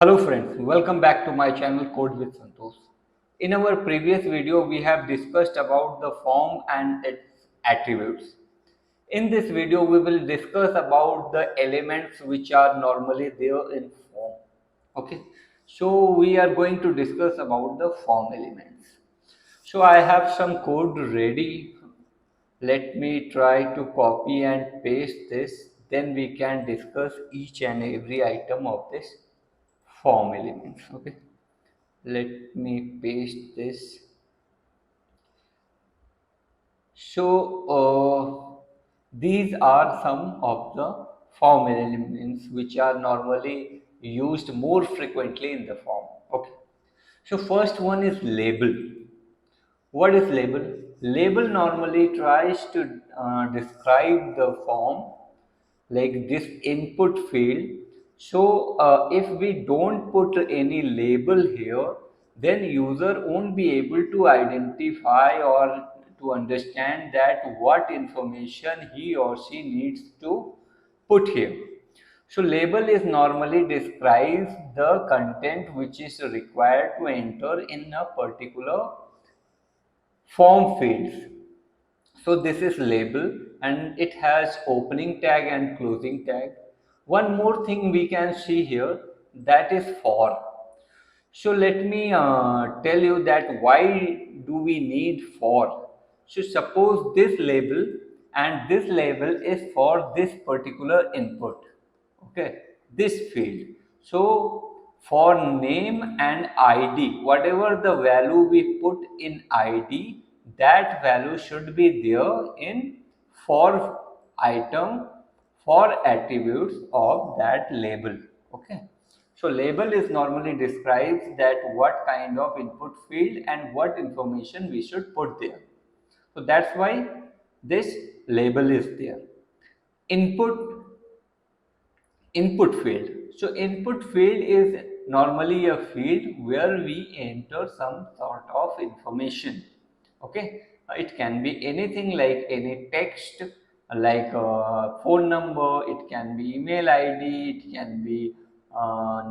Hello friends, welcome back to my channel Code with Santosh. In our previous video, we have discussed about the form and its attributes. In this video, we will discuss about the elements which are normally there in form. Okay, so we are going to discuss about the form elements. So I have some code ready. Let me try to copy and paste this. Then we can discuss each and every item of this form elements. Okay, let me paste this. So these are some of the form elements which are normally used more frequently in the form. Okay, so first one is label. What is label? Label normally tries to describe the form like this input field. So if we don't put any label here, then user won't be able to identify or to understand that what information he or she needs to put here. So label is normally describes the content which is required to enter in a particular form fields. So this is label and it has opening tag and closing tag. One more thing we can see here, that is for. So let me tell you that why do we need for. So suppose this label and this label is for this particular input. Okay, this field. So for name and ID, whatever the value we put in ID, that value should be there in for item for attributes of that label. Okay, so label is normally describes that what kind of input field and what information we should put there. So that's why this label is there. Input input field. So input field is normally a field where we enter some sort of information. Okay, it can be anything like any text, like phone number, it can be email id, it can be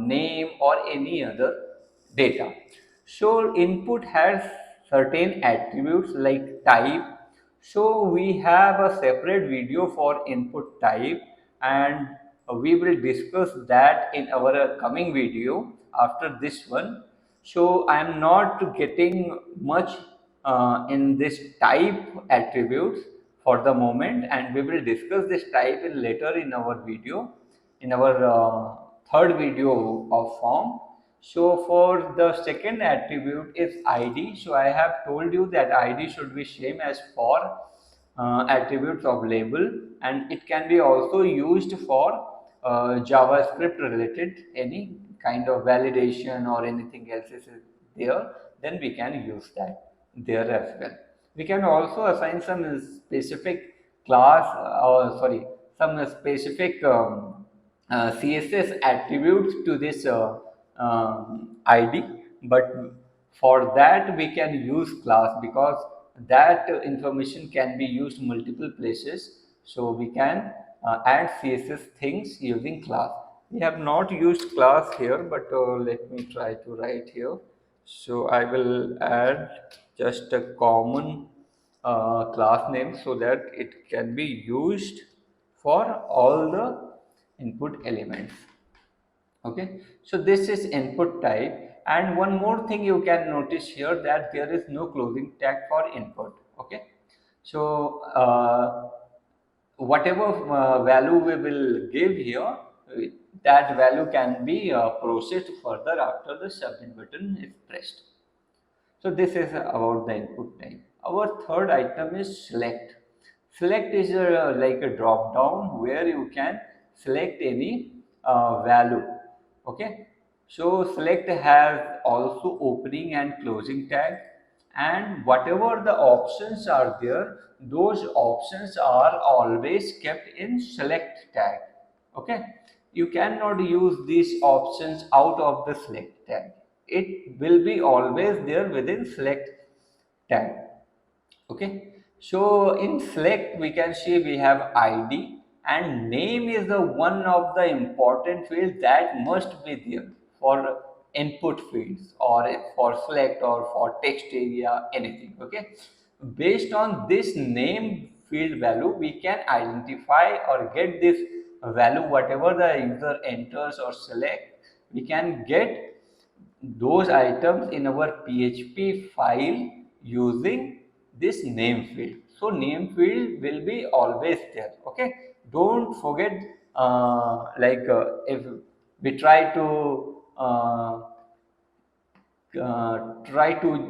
name or any other data. So input has certain attributes like type. So we have a separate video for input type, and we will discuss that in our coming video after this one. So I am not getting much in this type attributes for the moment, and we will discuss this type in later in our video, in our third video of form. So for the second attribute is id. So I have told you that id should be same as for attributes of label, and it can be also used for javascript related any kind of validation or anything else is there, then we can use that there as well. We can also assign some specific class, or sorry, some specific css attributes to this id, but for that we can use class, because that information can be used multiple places. So we can add css things using class. We have not used class here, but let me try to write here. So I will add just a common class name so that it can be used for all the input elements. Okay, so this is input type, and one more thing you can notice here, that there is no closing tag for input. Okay, so whatever value we will give here, that value can be processed further after the submit button is pressed. So this is about the input type. Our third item is select. Select is like a drop down where you can select any value. Okay. So select has also opening and closing tag, and whatever the options are there, those options are always kept in select tag. Okay, you cannot use these options out of the select tag. It will be always there within select tag. Okay, so in select we can see we have id, and name is the one of the important field that must be there for input fields or for select or for text area, anything. Okay, based on this name field value, we can identify or get this value whatever the user enters or select. We can get those items in our PHP file using this name field. So name field will be always there. Okay, don't forget, if we try to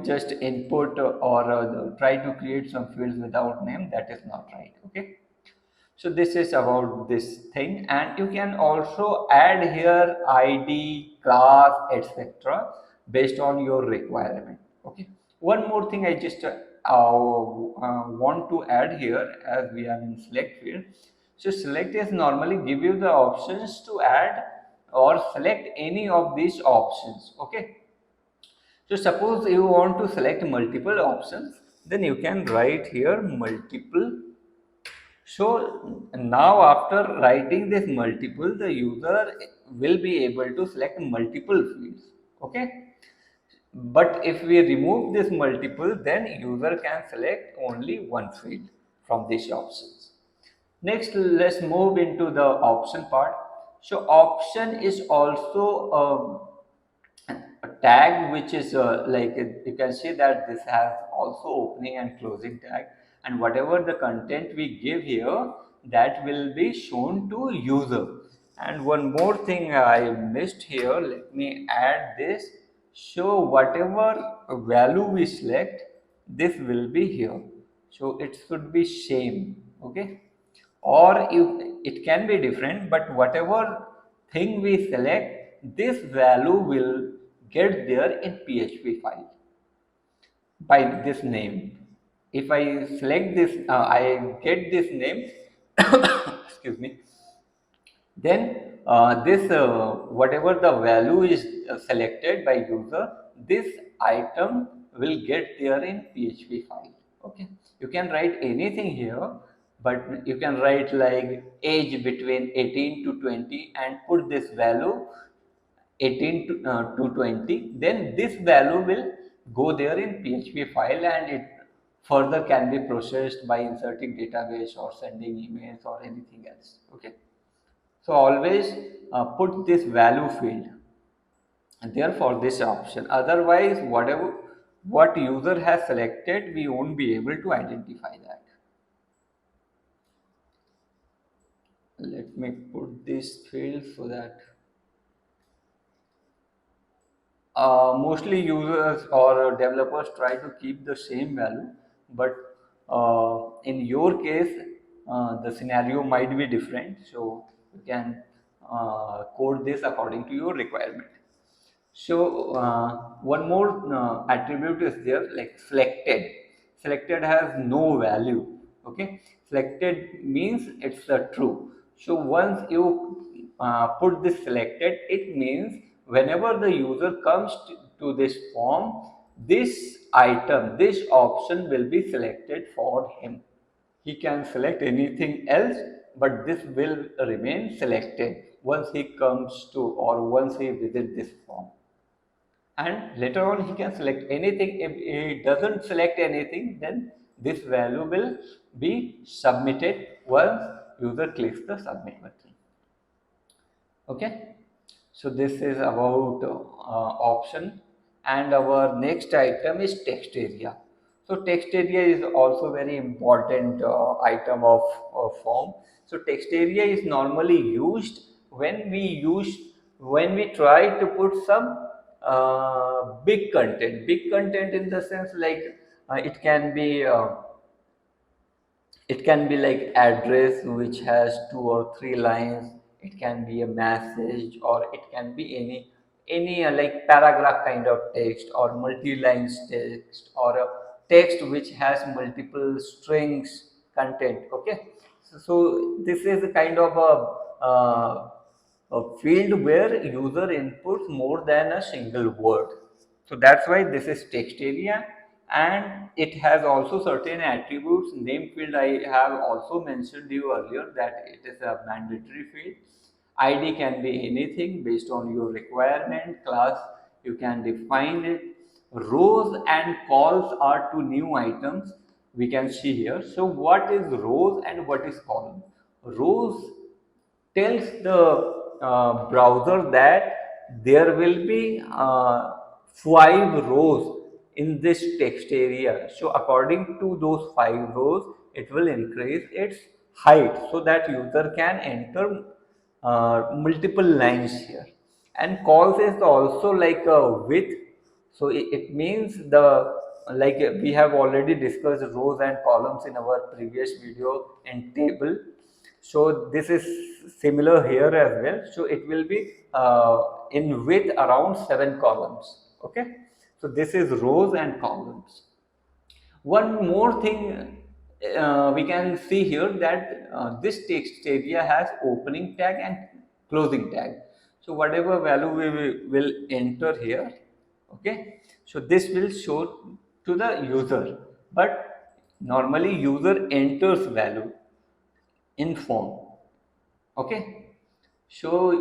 just input or try to create some fields without name, that is not right. Okay, so this is about this thing, and you can also add here id, class, etc. based on your requirement. Okay, one more thing I just want to add here, as we are in select field. So select is normally give you the options to add or select any of these options. Okay, so suppose you want to select multiple options, then you can write here multiple. So now after writing this multiple, the user will be able to select multiple fields. Okay. But if we remove this multiple, then user can select only one field from these options. Next, let's move into the option part. So option is also a tag which is you can see that this has also opening and closing tag, and whatever the content we give here, that will be shown to user. And one more thing I missed here, let me add this. So whatever value we select, this will be here, so it should be same. Okay, or it can be different, but whatever thing we select, this value will get there in PHP file by this name. If I select this, I get this name excuse me, then this whatever the value is selected by user, this item will get there in PHP file. Okay, you can write anything here, but you can write like age between 18 to 20 and put this value 18 to 20, then this value will go there in PHP file, and it further can be processed by inserting database or sending emails or anything else. Okay, so always put this value field there for this option. Otherwise, what user has selected, we won't be able to identify that. Let me put this field so that mostly users or developers try to keep the same value, but in your case, the scenario might be different, so you can code this according to your requirement. So one more attribute is there, like selected. Selected has no value. Okay, selected means it's a true. So once you put this selected, it means whenever the user comes to this form, this item, this option will be selected for him. He can select anything else, but this will remain selected once he comes to or once he visits this form. And later on he can select anything. If he doesn't select anything, then this value will be submitted once user clicks the submit button. Okay, so this is about option. And our next item is text area. So text area is also very important item of form. So text area is normally used when we try to put some big content in the sense like it can be like address which has 2 or 3 lines. It can be a message, or it can be any like paragraph kind of text, or multi-line text, or a text which has multiple strings content. Okay, so this is a kind of a field where user inputs more than a single word. So that's why this is text area, and it has also certain attributes. Name field I have also mentioned you earlier that it is a mandatory field. ID can be anything based on your requirement. Class, you can define it. Rows and calls are two new items we can see here. So what is rows and what is column? Rows tells the browser that there will be 5 rows in this text area. So according to those 5 rows, it will increase its height so that user can enter multiple lines here. And calls is also like a width, so it means the, like we have already discussed rows and columns in our previous video and table. So this is similar here as well. So it will be in width around 7 columns. Okay. So this is rows and columns. One more thing we can see here that this text area has opening tag and closing tag. So whatever value we will enter here, okay, so this will show to the user, but normally user enters value in form, okay. So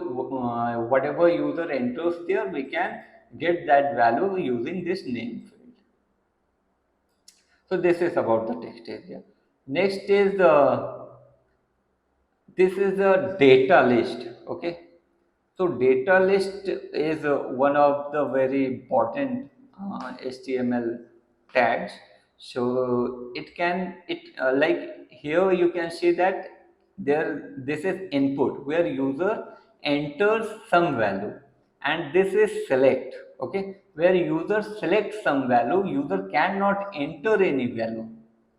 whatever user enters there, we can get that value using this name field. So this is about the text area. Next is this is a data list. Okay. So data list is one of the very important HTML tags. So it can like here you can see that there this is input where user enters some value, and this is select. Okay, where user selects some value, user cannot enter any value.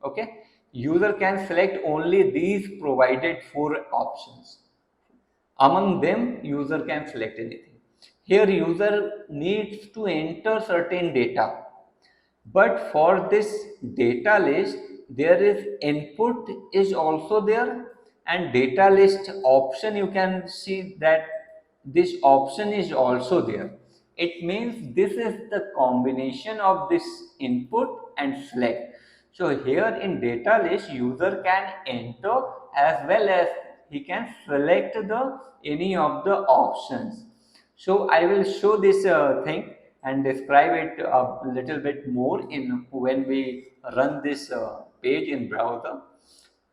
Okay, user can select only these provided 4 options. Among them, user can select anything. Here, user needs to enter certain data. But for this data list, there is input is also there, and data list option, you can see that this option is also there. It means this is the combination of this input and select. So here in data list, user can enter as well as he can select the any of the options. So I will show this thing and describe it a little bit more in when we run this page in browser.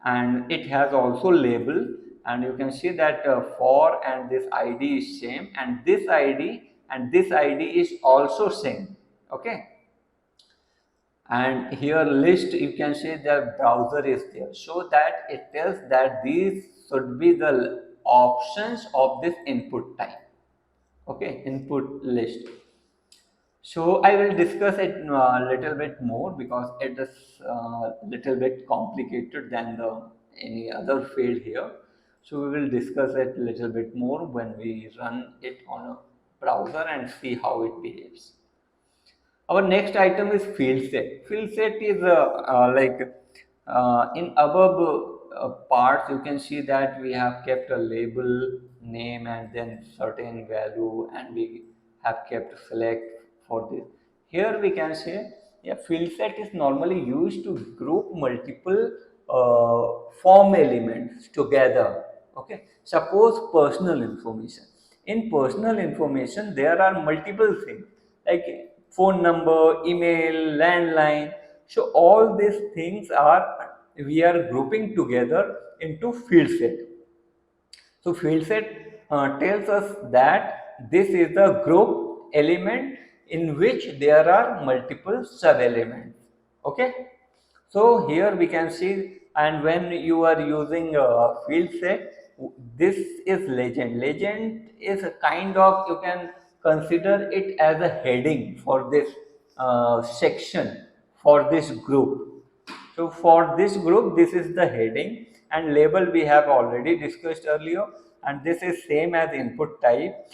And it has also label, and you can see that for and this ID is same, and this ID and this ID is also same. Okay. And here list, you can see the browser is there, so that it tells that these should be the options of this input type. Okay, input list. So I will discuss it a little bit more because it is little bit complicated than the any other field here. So we will discuss it a little bit more when we run it on a browser and see how it behaves. Our next item is field set. Field set is like in above parts, you can see that we have kept a label, name, and then certain value, and we have kept select for this. Here we can say, yeah, field set is normally used to group multiple form elements together. Okay, suppose personal information. In personal information, there are multiple things like phone number, email, landline. So all these things are we are grouping together into field set. So field set tells us that this is the group element in which there are multiple sub elements. Okay. So here we can see, and when you are using a field set, this is legend. Legend is a kind of, you can consider it as a heading for this section, for this group. So for this group, this is the heading, and label we have already discussed earlier, and this is same as input type.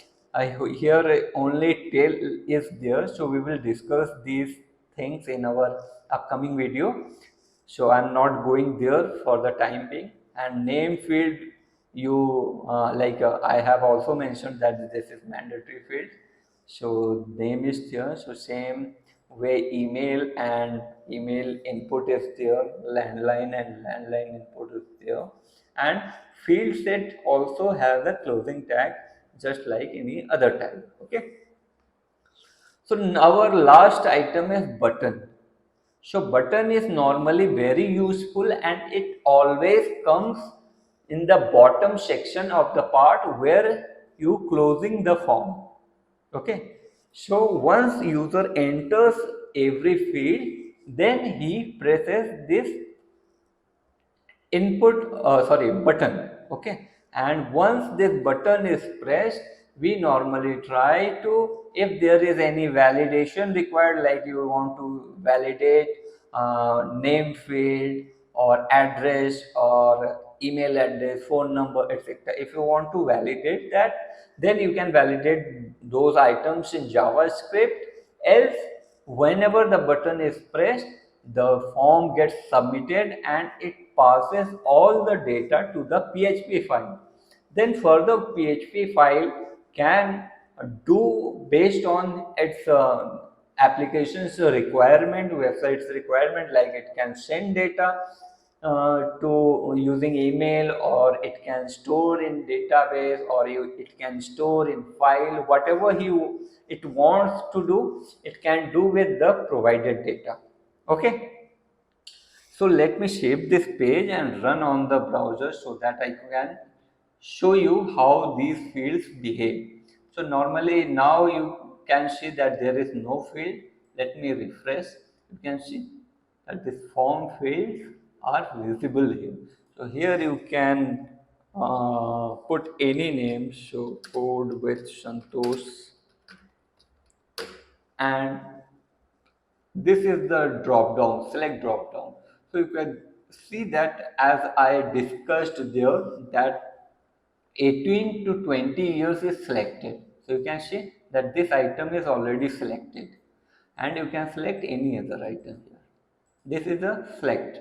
Here only tail is there, so we will discuss these things in our upcoming video. So I'm not going there for the time being. And name field, you I have also mentioned that this is mandatory field. So name is there. So same way email and email input is there, landline and landline input is there, and field set also has a closing tag just like any other tag. Okay. So our last item is button. So button is normally very useful and it always comes in the bottom section of the part where you closing the form. Okay. So once user enters every field, then he presses this button. Okay, and once this button is pressed, we normally try to, if there is any validation required, like you want to validate name field or address or email address, phone number, etc. If you want to validate that, then you can validate those items in JavaScript. Else, whenever the button is pressed, the form gets submitted and it passes all the data to the PHP file. Then further PHP file can do based on its application's requirement, website's requirement, like it can send data to using email, or it can store in database, or it can store in file, whatever it wants to do, it can do with the provided data. Okay. So let me save this page and run on the browser so that I can show you how these fields behave. So normally now you can see that there is no field. Let me refresh. You can see that this form fields are visible here. So here you can put any name. So code with Santosh, and this is the drop down, select drop down. So you can see that, as I discussed there, that 18 to 20 years is selected. So you can see that this item is already selected, and you can select any other item here. This is a select,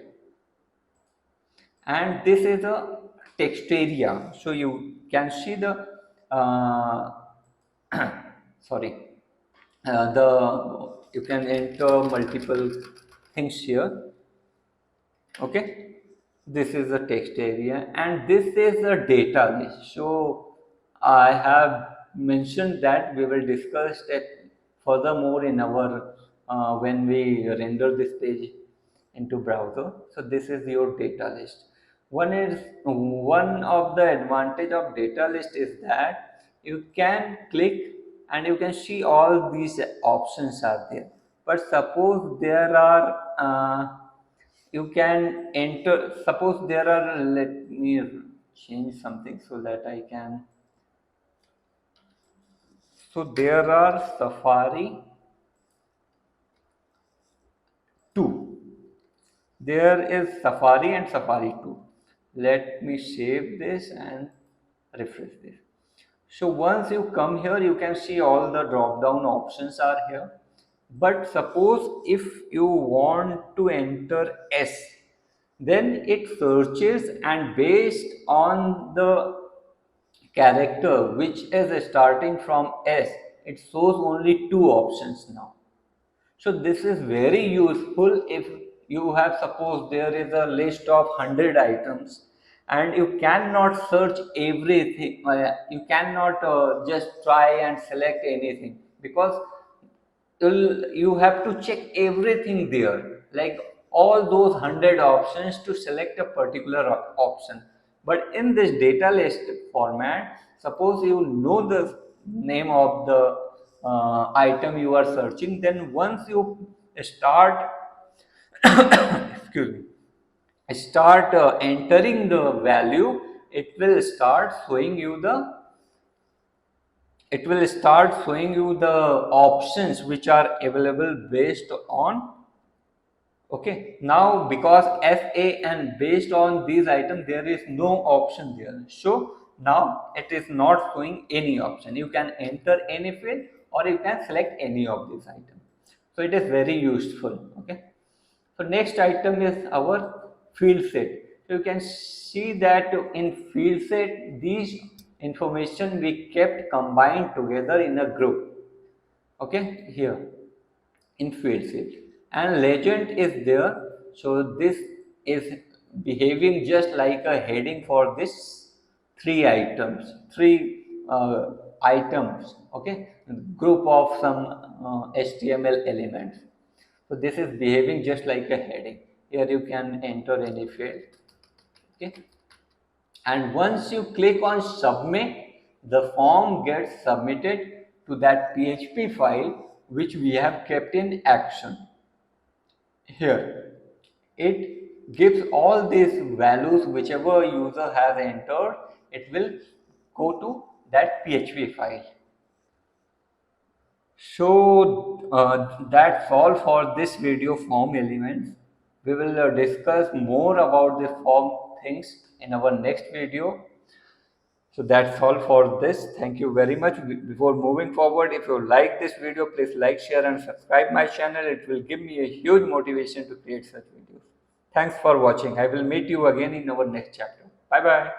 and this is a text area. So you can see the uh, sorry, the you can enter multiple things here. Okay, this is the text area and this is the data list. So I have mentioned that we will discuss that furthermore in our when we render this page into browser. So this is your data list. One of the advantage of data list is that you can click and you can see all these options are there. But suppose there are you can enter, suppose there are, let me change something so that I can, so there are Safari 2, there is Safari and Safari 2. Let me save this and refresh this. So once you come here, you can see all the drop down options are here. But suppose if you want to enter S, then it searches, and based on the character which is starting from S, it shows only two options now. So this is very useful if you have, suppose there is a list of 100 items and you cannot search everything, you cannot just try and select anything, because you have to check everything there, like all those 100 options to select a particular option. But in this data list format, suppose you know the name of the item you are searching, then once you start excuse me, start entering the value, it will start showing you the options which are available based on. Okay, now because SA and based on these items there is no option there, so now it is not showing any option. You can enter any field or you can select any of these items, so it is very useful. Okay, so next item is our field set. So you can see that in field set these information we kept combined together in a group. Okay, here in field set, and legend is there. So this is behaving just like a heading for this three items, okay, group of some HTML elements. So this is behaving just like a heading. Here you can enter any field, okay, and once you click on submit, the form gets submitted to that PHP file which we have kept in action. Here it gives all these values whichever user has entered, it will go to that PHP file. So that's all for this video, form elements. We will discuss more about the form things in our next video. So that's all for this. Thank you very much. Before moving forward, if you like this video, please like, share and subscribe my channel. It will give me a huge motivation to create such videos. Thanks for watching. I will meet you again in our next chapter. Bye bye.